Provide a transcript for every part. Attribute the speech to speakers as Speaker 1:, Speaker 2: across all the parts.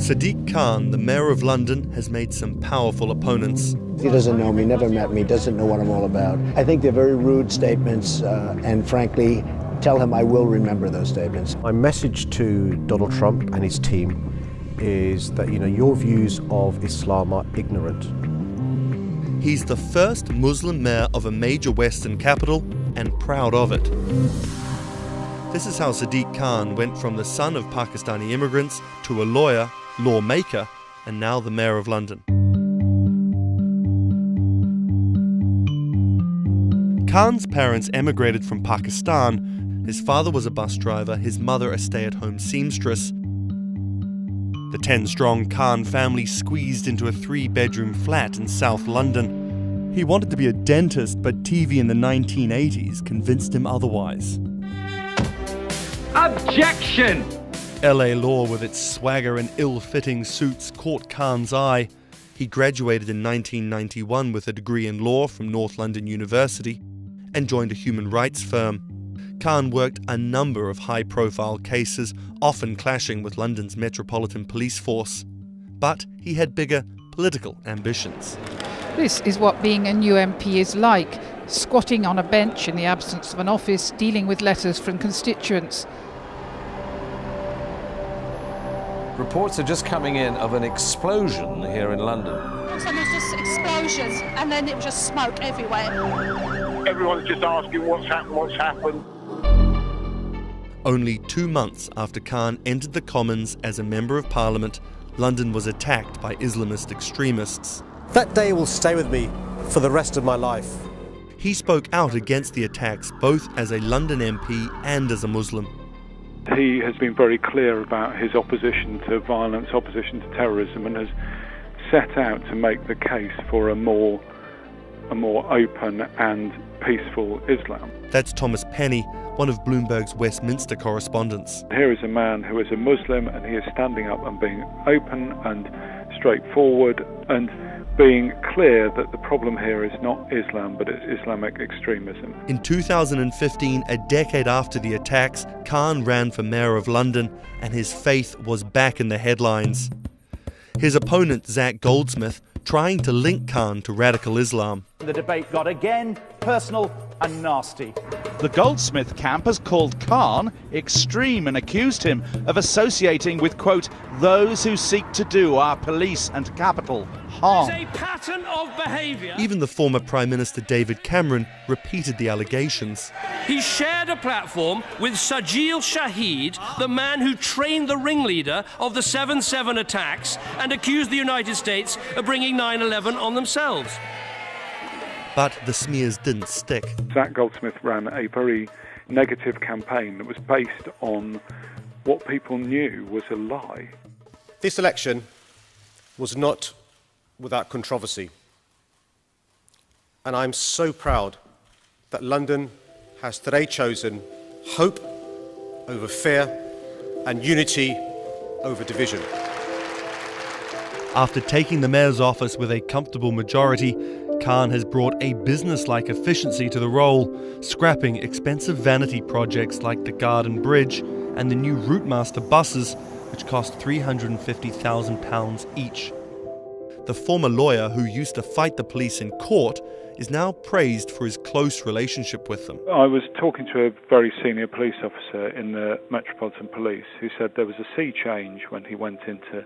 Speaker 1: Sadiq Khan, the Mayor of London, has made some powerful opponents.
Speaker 2: He doesn't know me, never met me, doesn't know what I'm all about. I think they're very rude statements, and frankly, tell him I will remember those statements.
Speaker 3: My message to Donald Trump and his team is that, your views of Islam are ignorant.
Speaker 1: He's the first Muslim mayor of a major Western capital and proud of it. This is how Sadiq Khan went from the son of Pakistani immigrants to a lawyer, lawmaker, and now the Mayor of London. Khan's parents emigrated from Pakistan. His father was a bus driver, his mother a stay-at-home seamstress. The 10-strong Khan family squeezed into a 3-bedroom flat in South London. He wanted to be a dentist, but TV in the 1980s convinced him otherwise.
Speaker 4: Objection!
Speaker 1: LA law with its swagger and ill-fitting suits caught Khan's eye. He graduated in 1991 with a degree in law from North London University and joined a human rights firm. Khan worked a number of high-profile cases, often clashing with London's Metropolitan Police Force. But he had bigger political ambitions.
Speaker 5: This is what being a new MP is like, squatting on a bench in the absence of an office, dealing with letters from constituents.
Speaker 6: Reports are just coming in of an explosion here in London.
Speaker 7: And there's just explosions, and then it was just smoke everywhere.
Speaker 8: Everyone's just asking what's happened.
Speaker 1: Only 2 months after Khan entered the Commons as a Member of Parliament, London was attacked by Islamist extremists.
Speaker 3: That day will stay with me for the rest of my life.
Speaker 1: He spoke out against the attacks both as a London MP and as a Muslim.
Speaker 9: He has been very clear about his opposition to violence, opposition to terrorism, and has set out to make the case for a more open and peaceful Islam.
Speaker 1: That's Thomas Penny, one of Bloomberg's Westminster correspondents.
Speaker 9: Here is a man who is a Muslim, and he is standing up and being open and straightforward and being clear that the problem here is not Islam, but it's Islamic extremism.
Speaker 1: In 2015, a decade after the attacks, Khan ran for Mayor of London, and his faith was back in the headlines. His opponent, Zach Goldsmith, trying to link Khan to radical Islam.
Speaker 10: The debate got again personal and nasty.
Speaker 11: The Goldsmith camp has called Khan extreme and accused him of associating with, quote, those who seek to do our police and capital harm.
Speaker 4: There's a pattern of behaviour.
Speaker 1: Even the former Prime Minister David Cameron repeated the allegations.
Speaker 4: He shared a platform with Sajil Shahid, the man who trained the ringleader of the 7/7 attacks and accused the United States of bringing 9/11 on themselves.
Speaker 1: But the smears didn't stick.
Speaker 9: Zach Goldsmith ran a very negative campaign that was based on what people knew was a lie.
Speaker 3: This election was not without controversy. And I'm so proud that London has today chosen hope over fear and unity over division.
Speaker 1: After taking the mayor's office with a comfortable majority, Khan has brought a business-like efficiency to the role, scrapping expensive vanity projects like the Garden Bridge and the new Routemaster buses, which cost £350,000 each. The former lawyer who used to fight the police in court is now praised for his close relationship with them.
Speaker 9: I was talking to a very senior police officer in the Metropolitan Police who said there was a sea change when he went into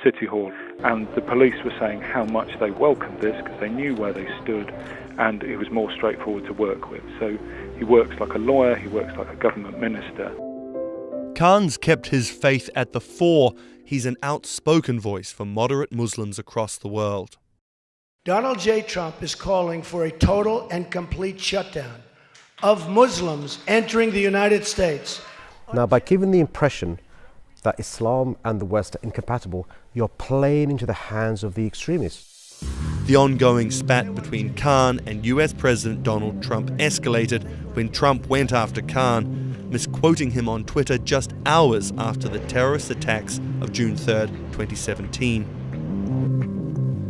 Speaker 9: City Hall, and the police were saying how much they welcomed this because they knew where they stood and it was more straightforward to work with. So he works like a lawyer, he works like a government minister.
Speaker 1: Khan's kept his faith at the fore. He's an outspoken voice for moderate Muslims across the world.
Speaker 12: Donald J. Trump is calling for a total and complete shutdown of Muslims entering the United States.
Speaker 3: Now, by giving the impression that Islam and the West are incompatible, you're playing into the hands of the extremists.
Speaker 1: The ongoing spat between Khan and US President Donald Trump escalated when Trump went after Khan, misquoting him on Twitter just hours after the terrorist attacks of June 3rd, 2017.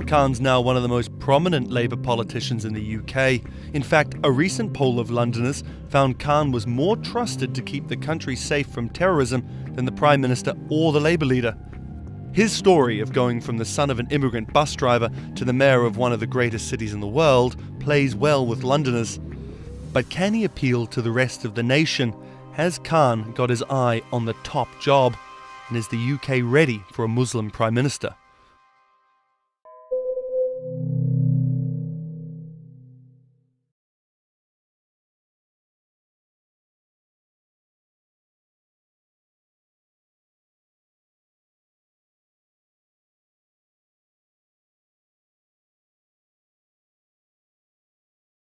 Speaker 1: Khan's now one of the most prominent Labour politicians in the UK. In fact, a recent poll of Londoners found Khan was more trusted to keep the country safe from terrorism than the Prime Minister or the Labour leader. His story of going from the son of an immigrant bus driver to the mayor of one of the greatest cities in the world plays well with Londoners. But can he appeal to the rest of the nation? Has Khan got his eye on the top job? And is the UK ready for a Muslim Prime Minister?